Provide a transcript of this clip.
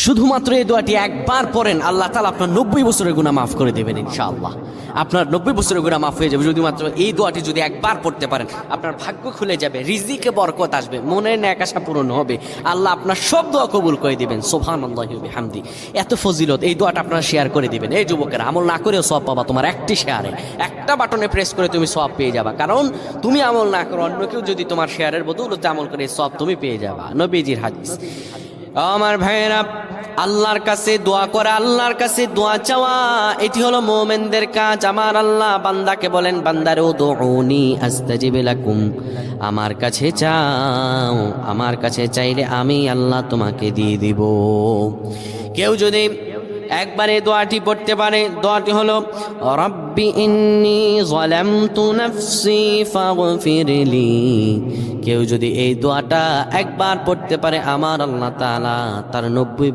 শুধুমাত্র এই দোয়াটি একবার পড়েন, আল্লাহ তাআলা আপনার 90 বছরের গুনাহ মাফ করে দেবেন ইনশাআল্লাহ। আপনার 90 বছরের গুনাহ মাফ হয়ে যাবে শুধুমাত্র এই দোয়াটি যদি একবার পড়তে পারেন। আপনার ভাগ্য খুলে যাবে, রিজিকে বরকত আসবে, মনের ন্যাক আশা পূরণ হবে, আল্লাহ আপনার সব দোয়া কবুল করে দিবেন। সুবহানাল্লাহি ওয়া বিহামদি। এত ফজিলত, এই দোয়াটা আপনারা শেয়ার করে দিবেন। এই যুবকেরা, আমল না করেও সওয়াব পাবা। তোমার একটি শেয়ারে, একটা বাটনে প্রেস করে তুমি সওয়াব পেয়ে যাবা। কারণ তুমি আমল না করো, অন্য কেউ যদি তোমার শেয়ারের বদৌলতে আমল করে, সওয়াব তুমি পেয়ে যাবা। নবীজির হাদিস। আমার ভাইয়েরা, আল্লাহর কাছে দোয়া করা, আল্লাহর কাছে দোয়া চাওয়া, এটি হলো মুমিনদের কাজ। আমার আল্লাহ বান্দাকে বলেন, বান্দারে উদউনি আস্তাজিব লাকুম, আমার কাছে চাও, আমার কাছে চাইলে আমি আল্লাহ তোমাকে দিয়ে দিব। কেউ যদি একবারে দোয়াটি পড়তে পারে, দোয়াটি হলো রব্বি ইন্নী যালামতু নাফসি ফাগফিরলি। কেউ যদি এই দোয়াটা একবার পড়তে পারে, আমার আল্লাহ তাআলা তার 90